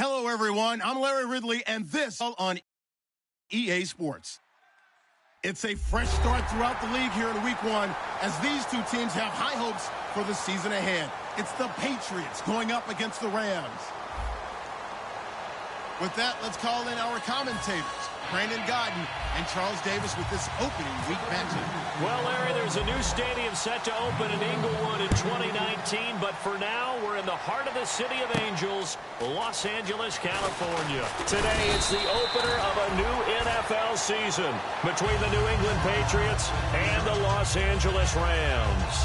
Hello, everyone. I'm Larry Ridley, and this on EA Sports. It's a fresh start throughout the league here in Week 1 as these two teams have high hopes for the season ahead. It's the Patriots going up against the Rams. With that, let's call in our commentators, Brandon Godden and Charles Davis, with this opening week matchup. Well, Larry, there's a new stadium set to open in Inglewood in 2019, but for now, we're in the heart of the City of Angels, Los Angeles, California. Today, it's the opener of a new NFL season between the New England Patriots and the Los Angeles Rams.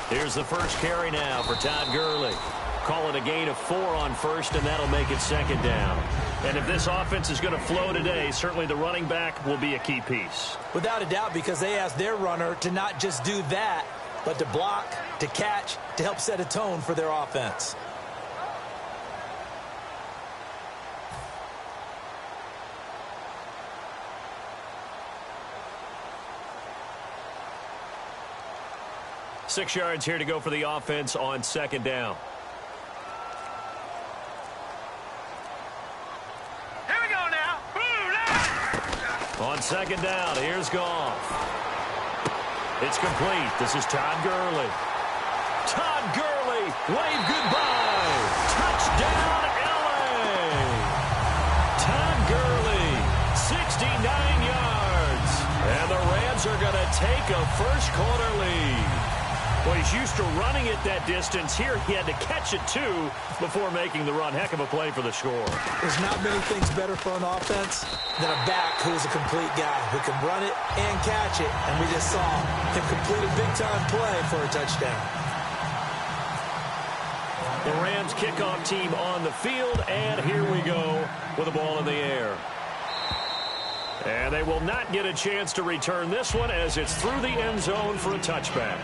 Here's the first carry now for Todd Gurley. Call it a gain of 4 on first, and that'll make it second down. And if this offense is going to flow today, certainly the running back will be a key piece. Without a doubt, because they asked their runner to not just do that, but to block, to catch, to help set a tone for their offense. Six yards here to go for the offense on second down. Here we go now. On second down, here's Goff. It's complete. This is Todd Gurley. Todd Gurley, wave goodbye. Touchdown, LA. Todd Gurley, 69 yards. And the Rams are going to take a first-quarter lead. Well, he's used to running it that distance. Here, he had to catch it, too, before making the run. Heck of a play for the score. There's not many things better for an offense than a back who is a complete guy who can run it and catch it. And we just saw him complete a big-time play for a touchdown. The Rams kickoff team on the field, and here we go with the ball in the air. And they will not get a chance to return this one as it's through the end zone for a touchback.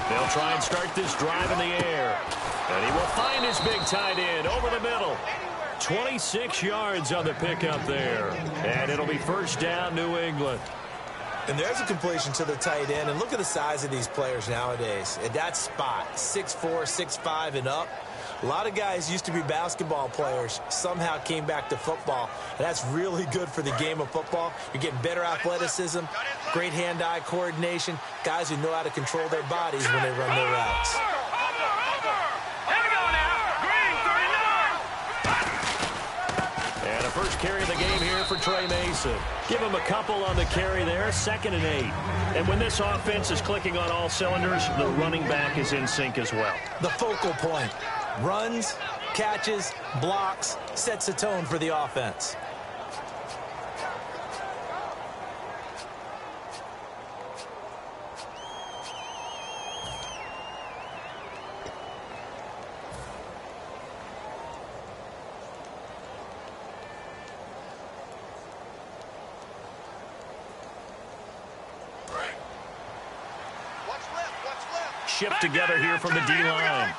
They'll try and start this drive in the air. And he will find his big tight end over the middle. 26 yards on the pickup there. And it'll be first down, New England. And there's a completion to the tight end. And look at the size of these players nowadays. At that spot, 6'4", 6'5", and up. A lot of guys used to be basketball players, somehow came back to football, and that's really good for the game of football. You're getting better athleticism, great hand-eye coordination, guys who know how to control their bodies when they run their routes. And a first carry of the game here for Trey Mason. Give him a couple on the carry there, 2nd and 8. And when this offense is clicking on all cylinders, the running back is in sync as well. The focal point. Runs, catches, blocks, sets the tone for the offense. Shipped together here from the D-line.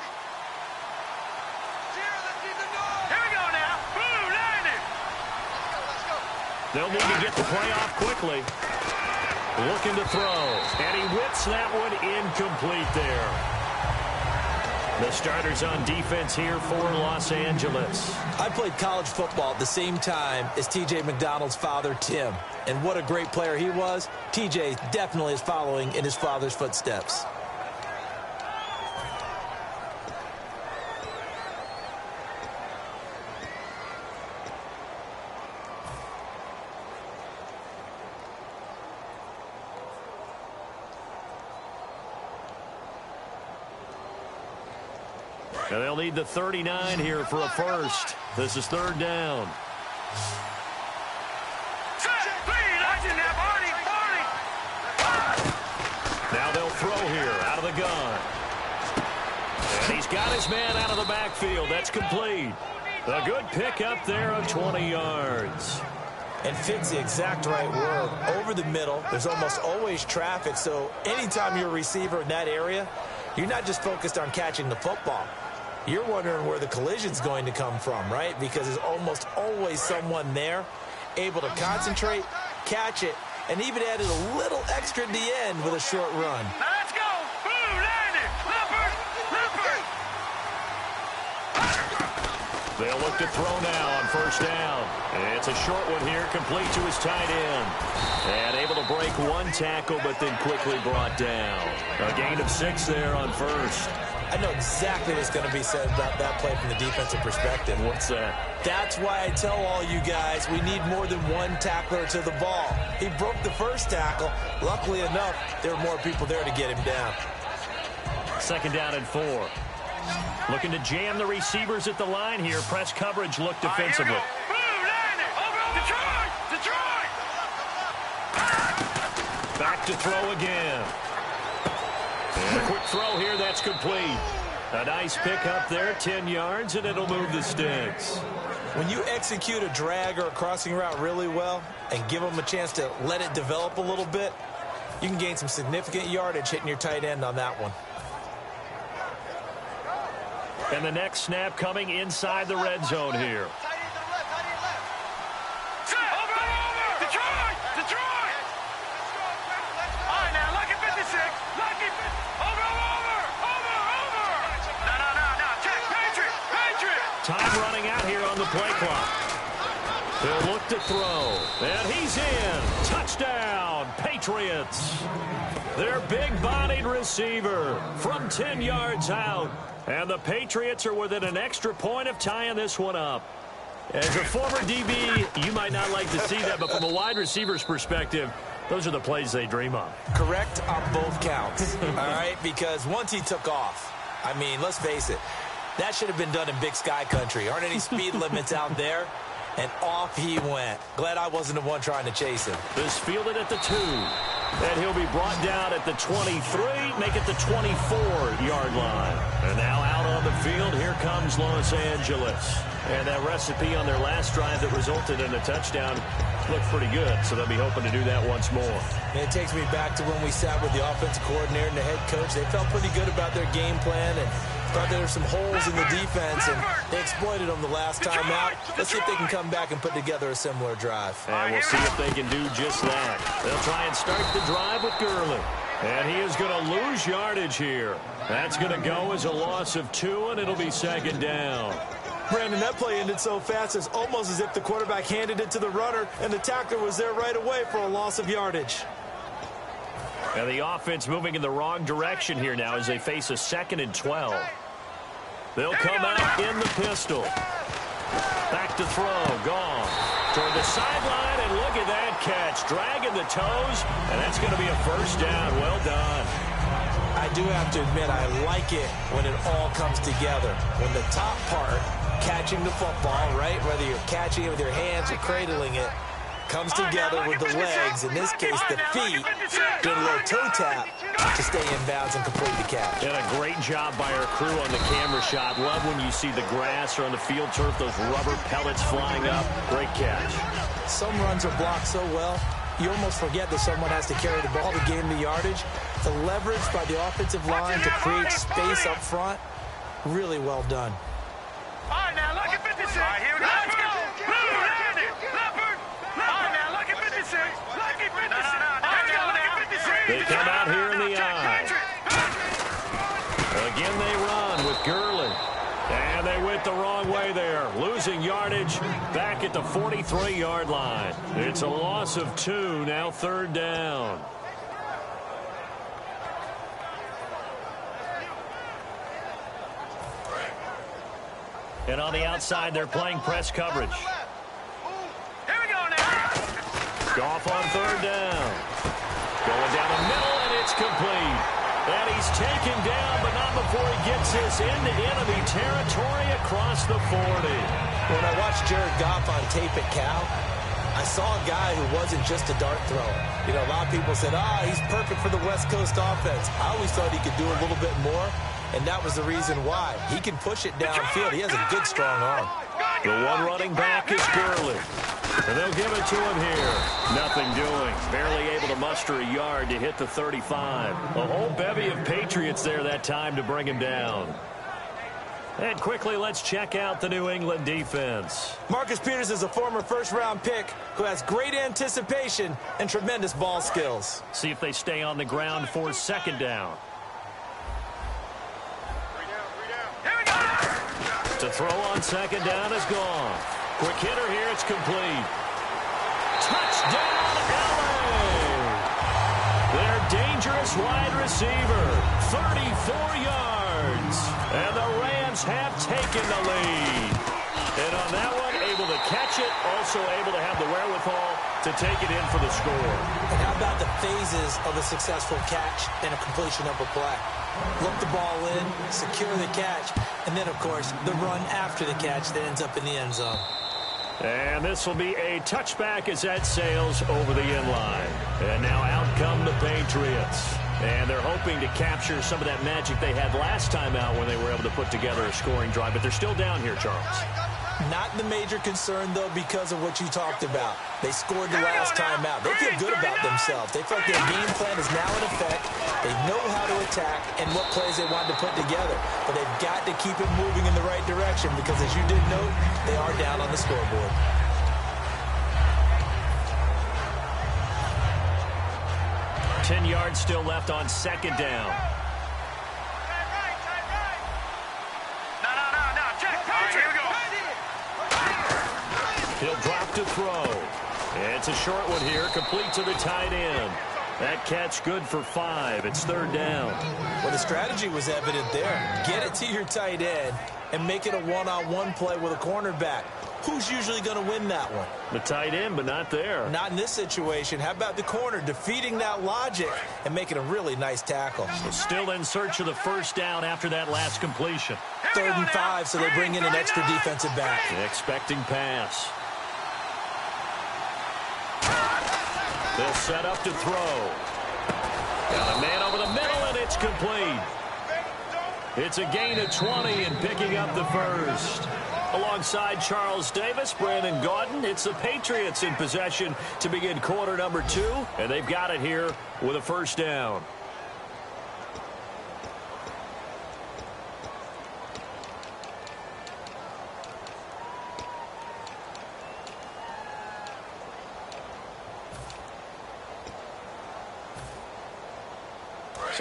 They'll need to get the play off quickly. Looking to throw. And he whips that one incomplete there. The starters on defense here for Los Angeles. I played college football at the same time as T.J. McDonald's father, Tim. And what a great player he was. T.J. definitely is following in his father's footsteps. And they'll need the 39 here for a first. This is 3rd down. Now they'll throw here out of the gun. And he's got his man out of the backfield. That's complete. A good pickup there of 20 yards. And fit's the exact right word. Over the middle, there's almost always traffic. So anytime you're a receiver in that area, you're not just focused on catching the football. You're wondering where the collision's going to come from, right? Because there's almost always someone there able to concentrate, catch it, and even added a little extra at the end with a short run. Now let's go. Boom, landed. Leopard. They'll look to throw now on 1st down. And it's a short one here, complete to his tight end. And able to break one tackle, but then quickly brought down. A gain of 6 there on 1st. I know exactly what's going to be said about that play from the defensive perspective. What's that? That's why I tell all you guys we need more than one tackler to the ball. He broke the first tackle. Luckily enough, there were more people there to get him down. 2nd down and 4. Looking to jam the receivers at the line here. Press coverage look defensively. Back to throw again. And a quick throw here, that's complete. A nice pickup there, 10 yards, and it'll move the sticks. When you execute a drag or a crossing route really well and give them a chance to let it develop a little bit, you can gain some significant yardage hitting your tight end on that one. And the next snap coming inside the red zone here. Time running out here on the play clock. They'll look to throw. And he's in. Touchdown, Patriots. Their big-bodied receiver from 10 yards out. And the Patriots are within an extra point of tying this one up. As a former DB, you might not like to see that, but from a wide receiver's perspective, those are the plays they dream of. Correct on both counts, all right? Because once he took off, I mean, let's face it, that should have been done in Big Sky country. Aren't any speed limits out there? And off he went. Glad I wasn't the one trying to chase him. This fielded at the 2. And he'll be brought down at the 23, make it the 24-yard line. And now out on the field, here comes Los Angeles. And that recipe on their last drive that resulted in a touchdown looked pretty good, so they'll be hoping to do that once more. And it takes me back to when we sat with the offensive coordinator and the head coach. They felt pretty good about their game plan and thought there were some holes in the defense, and they exploited them the last time out. Let's see if they can come back and put together a similar drive. And we'll see if they can do just that. They'll try and start the drive with Gurley. And he is going to lose yardage here. That's going to go as a loss of 2, and it'll be second down. Brandon, that play ended so fast, it's almost as if the quarterback handed it to the runner, and the tackler was there right away for a loss of yardage. And the offense moving in the wrong direction here now as they face a 2nd and 12. They'll come out in the pistol. Back to throw. Gone. Toward the sideline, and look at that catch. Dragging the toes, and that's going to be a first down. Well done. I do have to admit, I like it when it all comes together. When the top part, catching the football, right, whether you're catching it with your hands or cradling it, comes together with the legs, in this case the feet, doing a little toe tap to stay in bounds and complete the catch. And a great job by our crew on the camera shot. Love when you see the grass or on the field turf, those rubber pellets flying up. Great catch. Some runs are blocked so well, you almost forget that someone has to carry the ball to gain the yardage. The leverage by the offensive line to create space up front, really well done. All right, now look at 56. All right, here we go. Let's go. Blue, landed. Leopard. All right, now look at 56. Look at 56. Let's go now. 56. They come out here in the eye. Again they run with Gurley. And they went the wrong way there. Losing yardage back at the 43-yard line. It's a loss of 2, now 3rd down. And on the outside, they're playing press coverage. Here we go now. Goff on 3rd down. Going down the middle, and it's complete. And he's taken down, but not before he gets this into enemy territory across the 40. When I watched Jared Goff on tape at Cal, I saw a guy who wasn't just a dart thrower. You know, a lot of people said, he's perfect for the West Coast offense. I always thought he could do a little bit more, and that was the reason why. He can push it downfield. He has a good, strong arm. The one running back is Gurley. And they'll give it to him here. Nothing doing. Barely able to muster a yard to hit the 35. A whole bevy of Patriots there that time to bring him down. And quickly, let's check out the New England defense. Marcus Peters is a former first-round pick who has great anticipation and tremendous ball skills. See if they stay on the ground for 2nd down. To throw on 2nd down is gone. Quick hitter here, it's complete. Touchdown, LA! Their dangerous wide receiver, 34 yards. And the Rams have taken the lead. And on that one, able to catch it, also able to have the wherewithal to take it in for the score. And how about the phases of a successful catch and a completion of a play? Look the ball in, secure the catch, and then, of course, the run after the catch that ends up in the end zone. And this will be a touchback as that sails over the end line. And now out come the Patriots. And they're hoping to capture some of that magic they had last time out when they were able to put together a scoring drive. But they're still down here, Charles. Not the major concern, though, because of what you talked about. They scored the last time out. They feel good about themselves. They feel like their game plan is now in effect. They know how to attack and what plays they want to put together. But they've got to keep it moving in the right direction because, as you did note, they are down on the scoreboard. Ten yards still left on 2nd down. No. Check. All right, here we go. He'll drop to throw. It's a short one here, complete to the tight end. That catch good for 5. It's 3rd down. Well, the strategy was evident there. Get it to your tight end and make it a one-on-one play with a cornerback. Who's usually going to win that one? The tight end, but not there. Not in this situation. How about the corner defeating that logic and making a really nice tackle? So still in search of the 1st down after that last completion. 3rd and 5, so they bring in an extra defensive back. Expecting pass. They'll set up to throw. Got a man over the middle, and it's complete. It's a gain of 20 and picking up the 1st. Alongside Charles Davis, Brandon Gaudin, it's the Patriots in possession to begin quarter number 2, and they've got it here with a 1st down.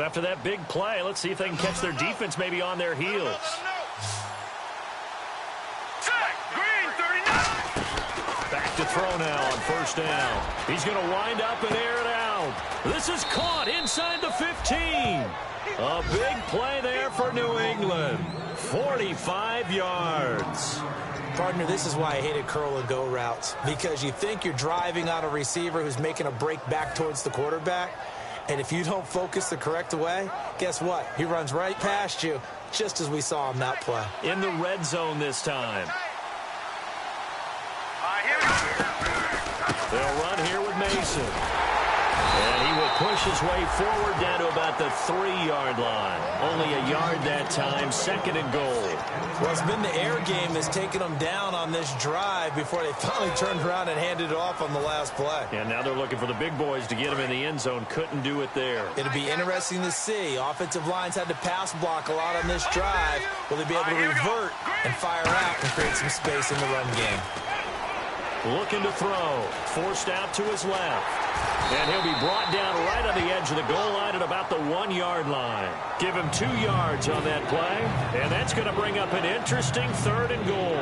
So after that big play, let's see if they can catch their defense maybe on their heels. Back to throw now on first down. He's going to wind up and air it out. This is caught inside the 15. A big play there for New England. 45 yards. Partner, this is why I hated curl and go routes, because you think you're driving on a receiver who's making a break back towards the quarterback, and if you don't focus the correct way, guess what? He runs right past you, just as we saw on that play. In the red zone this time. They'll run here with Mason. And he will push his way forward down to about the 3-yard line. Only a yard that time, second and goal. Well, it's been the air game that's taken them down on this drive before they finally turned around and handed it off on the last play. And now they're looking for the big boys to get him in the end zone. Couldn't do it there. It'll be interesting to see. Offensive lines had to pass block a lot on this drive. Will they be able to revert and fire out and create some space in the run game? Looking to throw. Forced out to his left. And he'll be brought down right on the edge of the goal line at about the 1-yard line. Give him 2 yards on that play. And that's going to bring up an interesting third and goal.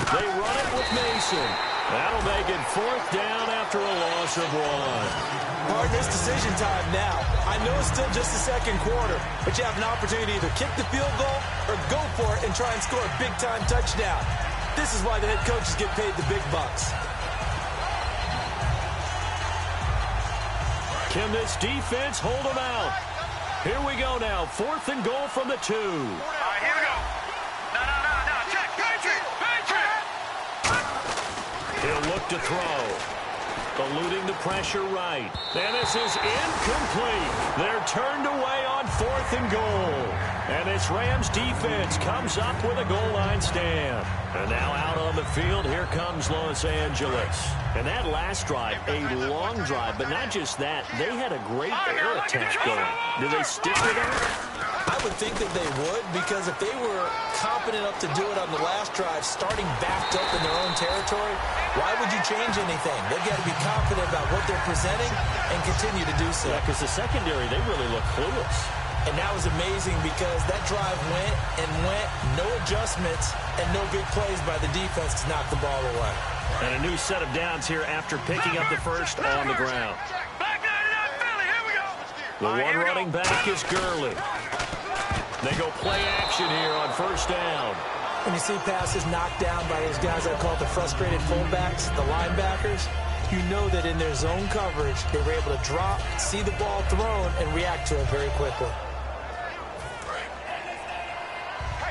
They run it with Mason. That'll make it 4th down after a loss of 1. Partner, it's decision time now. I know it's still just the second quarter, but you have an opportunity to either kick the field goal or go for it and try and score a big-time touchdown. This is why the head coaches get paid the big bucks. Can this defense hold them out? Here we go now. 4th and goal from the 2. All right, here we go. No. Check. Patriot. He'll look to throw. Eluding the pressure right. And this is incomplete. They're turned away on 4th and goal. And this Rams defense comes up with a goal line stand. And now out on the field, here comes Los Angeles. And that last drive, a long drive, but not just that. They had a great air attack going. Do they stick with that? I would think that they would, because if they were confident enough to do it on the last drive, starting backed up in their own territory, why would you change anything? They've got to be confident about what they're presenting and continue to do so. Yeah, because the secondary, they really look clueless. And that was amazing because that drive went, no adjustments, and no big plays by the defense to knock the ball away. And a new set of downs here after picking up the first on the ground. The one running back is Gurley. They go play action here on first down. When you see passes knocked down by those guys I call the frustrated fullbacks, the linebackers, you know that in their zone coverage, they were able to drop, see the ball thrown, and react to it very quickly.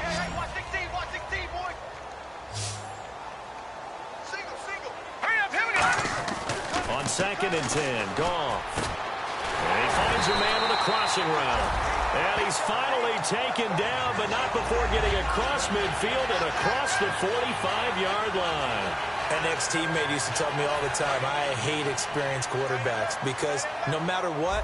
Hey, watch the team, boy. Single. Hurry up, here we go. On 2nd and 10, Goff. And he finds a man with a crossing route. And he's finally taken down, but not before getting across midfield and across the 45-yard line. An ex-teammate used to tell me all the time, I hate experienced quarterbacks because no matter what,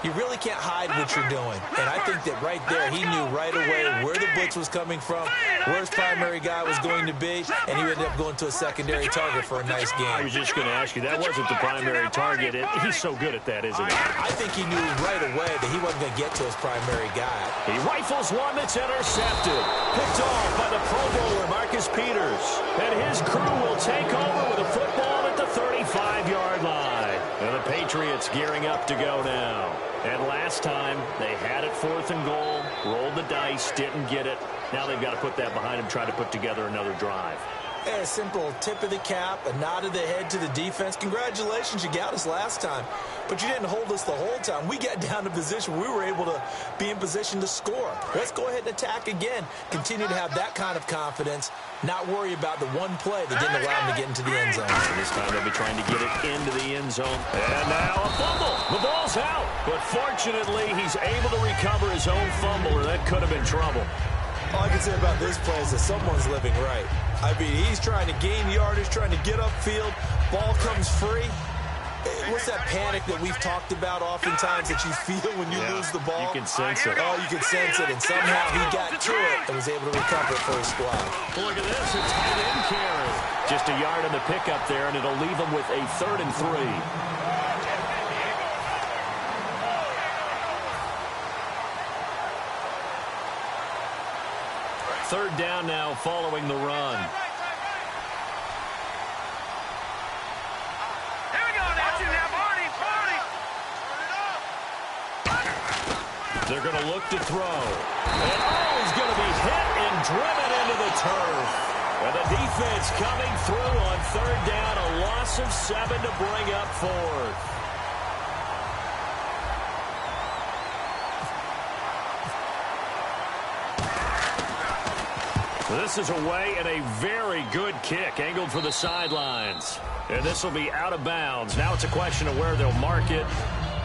you really can't hide what you're doing. And I think that right there, he knew right away where the blitz was coming from, where his primary guy was going to be, and he ended up going to a secondary target for a nice game. I was just going to ask you, that wasn't the primary target. He's so good at that, isn't he? I think he knew right away that he wasn't going to get to his primary guy. He rifles one that's intercepted. Picked off by the Pro Bowler, Marcus Peters. And his crew will take over with a football at the 35-yard line. And the Patriots gearing up to go now. And last time, they had it 4th and goal, rolled the dice, didn't get it. Now they've got to put that behind them, try to put together another drive. A simple tip of the cap, a nod of the head to the defense. Congratulations, you got us last time. But you didn't hold us the whole time. We got down to position. We were able to be in position to score. Let's go ahead and attack again. Continue to have that kind of confidence. Not worry about the one play that didn't allow them to get into the end zone. And this time they'll be trying to get it into the end zone. And now a fumble. The ball's out. But fortunately, he's able to recover his own fumble, or that could have been trouble. All I can say about this play is that someone's living right. I mean, he's trying to gain yardage, trying to get upfield. Ball comes free. What's that panic that we've talked about oftentimes that you feel when you lose the ball? You can sense it. Oh, you can sense it, and somehow he got to it and was able to recover it for his squad. Well, look at this, a tight end carry. Just a yard on the pickup there, and it'll leave them with a 3rd and 3. Third down now following the run. Here we go, Nancy. Now, Barney. They're going to look to throw. And he's going to be hit and driven into the turf. And the defense coming through on 3rd down, a loss of 7 to bring up 4th. This is away and a very good kick, angled for the sidelines. And this will be out of bounds. Now it's a question of where they'll mark it.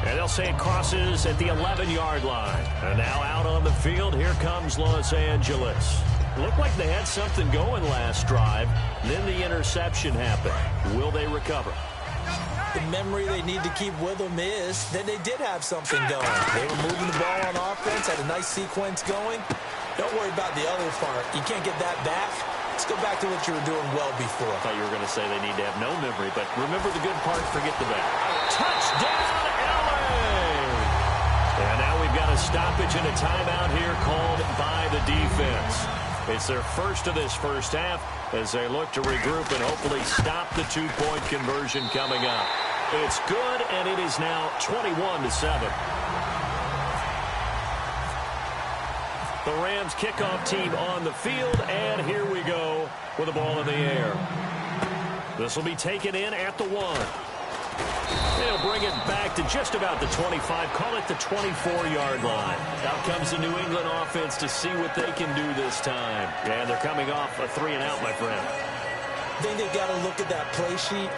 And they'll say it crosses at the 11-yard line. And now out on the field, here comes Los Angeles. Looked like they had something going last drive. Then the interception happened. Will they recover? The memory they need to keep with them is that they did have something going. They were moving the ball on offense, had a nice sequence going. Don't worry about the other part. You can't get that back. Let's go back to what you were doing well before. I thought you were going to say they need to have no memory, but remember the good part, forget the bad. Touchdown, LA! And now we've got a stoppage and a timeout here called by the defense. It's their first of this first half as they look to regroup and hopefully stop the 2-point conversion coming up. It's good, and it is now 21-7. The Rams kickoff team on the field, and here we go with the ball in the air. This will be taken in at the 1. They'll bring it back to just about the 25, call it the 24-yard line. Out comes the New England offense to see what they can do this time. And they're coming off a 3-and-out, my friend. I think they've got to look at that play sheet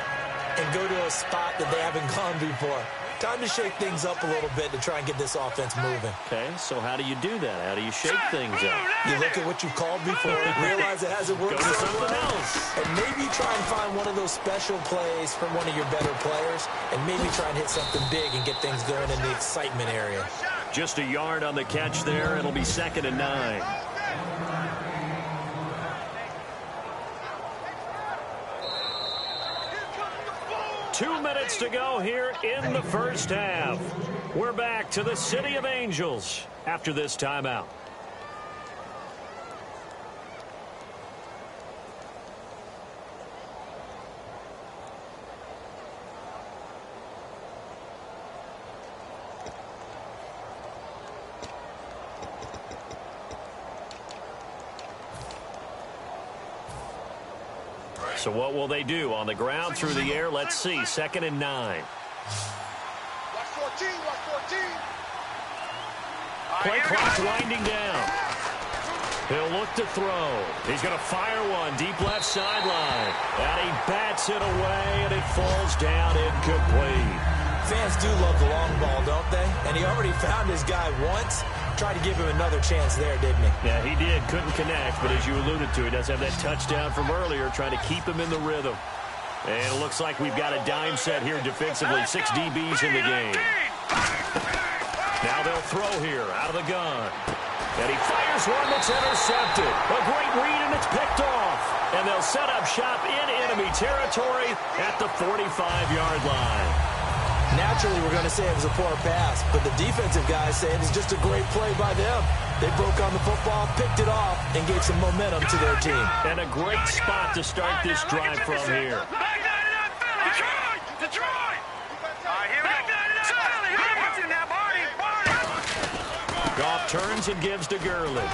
and go to a spot that they haven't gone before. Time to shake things up a little bit to try and get this offense moving. Okay, so how do you do that? How do you shake things up? You look at what you've called before, realize it hasn't worked Go to so something well, else. and maybe try and find one of those special plays from one of your better players, and maybe try and hit something big and get things going in the excitement area. Just a yard on the catch there. It'll be 2nd and 9. Two minutes to go here in the first half. We're back to the City of Angels after this timeout. So what will they do? On the ground, through the air, let's see. 2nd and 9. Play clock winding down. He'll look to throw. He's going to fire one deep left sideline. And he bats it away, and it falls down incomplete. Fans do love the long ball, don't they? And he already found his guy once. Tried to give him another chance there, didn't he? Yeah, he did. Couldn't connect, but as you alluded to, he does have that touchdown from earlier, trying to keep him in the rhythm. And it looks like we've got a dime set here defensively. 6 DBs in the game. Now they'll throw here out of the gun. And he fires one that's intercepted. A great read, and it's picked off. And they'll set up shop in enemy territory at the 45-yard line. Naturally, we're going to say it was a poor pass, but the defensive guys say it was just a great play by them. They broke on the football, picked it off, and gave some momentum to their team. And a great spot to start this drive from here. Detroit! Goff turns and gives to Gurley.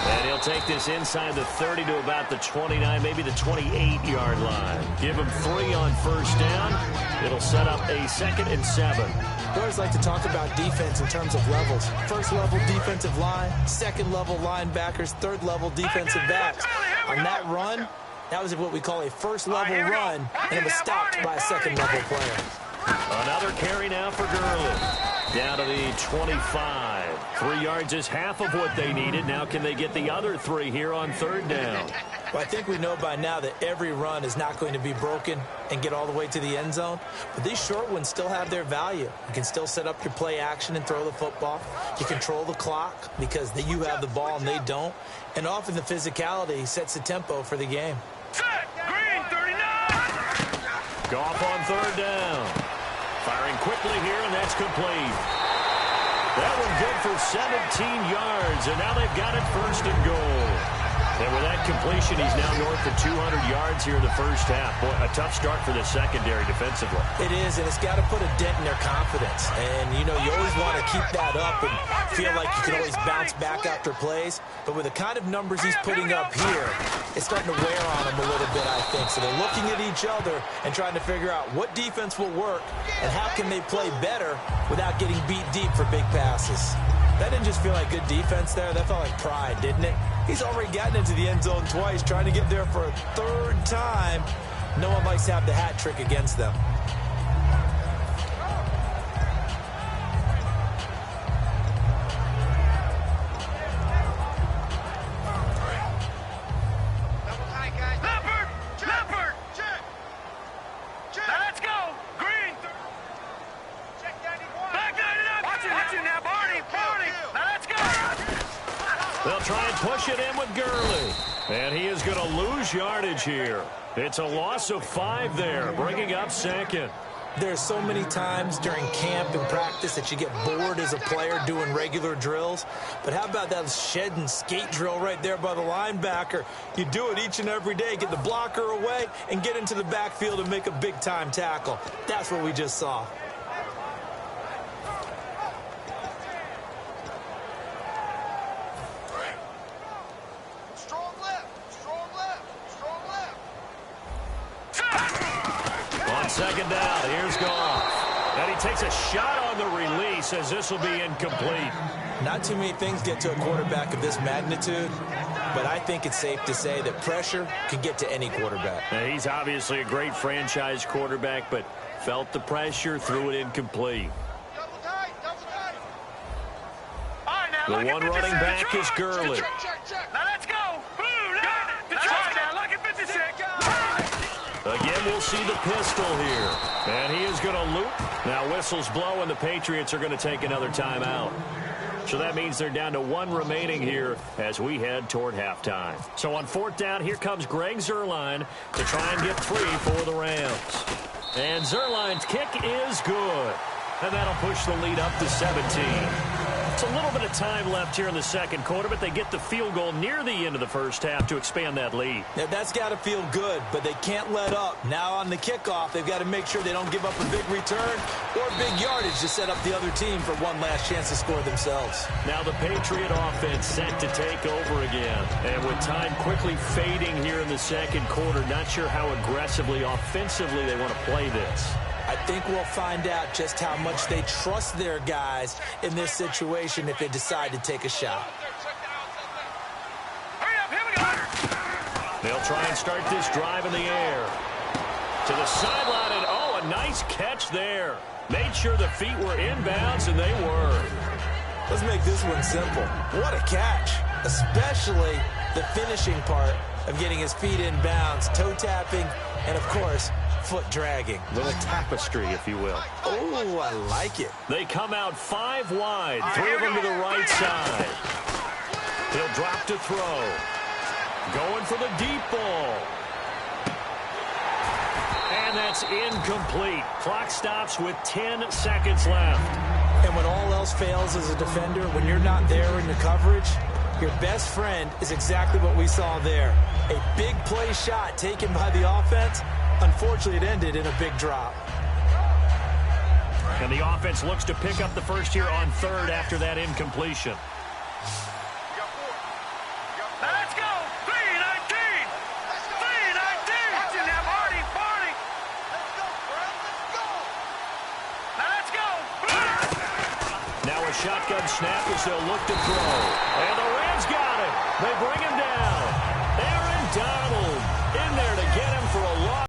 And he'll take this inside the 30 to about the 29, maybe the 28-yard line. Give him 3 on first down. It'll set up a 2nd and 7. I always like to talk about defense in terms of levels. First-level defensive line, second-level linebackers, third-level defensive backs. On that run, that was what we call a first-level run, and it was stopped by a second-level player. Another carry now for Gurley. Down to the 25. 3 yards is half of what they needed. Now can they get the other 3 here on third down? Well, I think we know by now that every run is not going to be broken and get all the way to the end zone. But these short ones still have their value. You can still set up your play action and throw the football. You control the clock because you have the ball and they don't. And often the physicality sets the tempo for the game. Set. Green, 39. Goff on third down. Firing quickly here, and that's complete. That one good for 17 yards, and now they've got it first and goal. And with that completion, he's now north of 200 yards here in the first half. Boy, a tough start for the secondary defensively. It is, and it's got to put a dent in their confidence. And, you know, you always want to keep that up and feel like you can always bounce back after plays. But with the kind of numbers he's putting up here, it's starting to wear on them a little bit, I think. So they're looking at each other and trying to figure out what defense will work and how can they play better without getting beat deep for big passes. That didn't just feel like good defense there. That felt like pride, didn't it? He's already gotten into the end zone twice, trying to get there for a third time. No one likes to have the hat trick against them. They'll try and push it in with Gurley. And he is going to lose yardage here. It's a loss of 5 there, bringing up second. There's so many times during camp and practice that you get bored as a player doing regular drills. But how about that shed and skate drill right there by the linebacker? You do it each and every day. Get the blocker away and get into the backfield and make a big-time tackle. That's what we just saw. Second down, here's Goff. And he takes a shot on the release as this will be incomplete. Not too many things get to a quarterback of this magnitude, but I think it's safe to say that pressure can get to any quarterback. Now, he's obviously a great franchise quarterback, but felt the pressure, threw it incomplete. The one running back is Gurley. Now let's go. Now look at 56. Again, we'll see the pistol here. And he is going to loop. Now whistles blow, and the Patriots are going to take another timeout. So that means they're down to 1 remaining here as we head toward halftime. So on fourth down, here comes Greg Zuerlein to try and get 3 for the Rams. And Zuerlein's kick is good. And that'll push the lead up to 17. It's a little bit of time left here in the second quarter, but they get the field goal near the end of the first half to expand that lead. Now, that's got to feel good, but they can't let up. Now on the kickoff, they've got to make sure they don't give up a big return or big yardage to set up the other team for one last chance to score themselves. Now the Patriot offense set to take over again. And with time quickly fading here in the second quarter, not sure how aggressively, offensively they want to play this. I think we'll find out just how much they trust their guys in this situation if they decide to take a shot. Hurry up, here we go. They'll try and start this drive in the air. To the sideline, and oh, a nice catch there. Made sure the feet were inbounds, and they were. Let's make this one simple. What a catch, especially the finishing part of getting his feet in bounds, toe tapping, and, of course, foot dragging. Little tapestry, if you will. Oh, I like it. They come out 5 wide, 3 of them to the right side. He'll drop to throw. Going for the deep ball. And that's incomplete. Clock stops with 10 seconds left. And when all else fails as a defender, when you're not there in the coverage, your best friend is exactly what we saw there. A big play shot taken by the offense. Unfortunately, it ended in a big drop. And the offense looks to pick up the first here on third after that incompletion. Let's go. 319. 319. Watch it now, Marty. Marty. Let's go. Now a shotgun snap as they'll look to throw. And the Rams got it. They bring him down.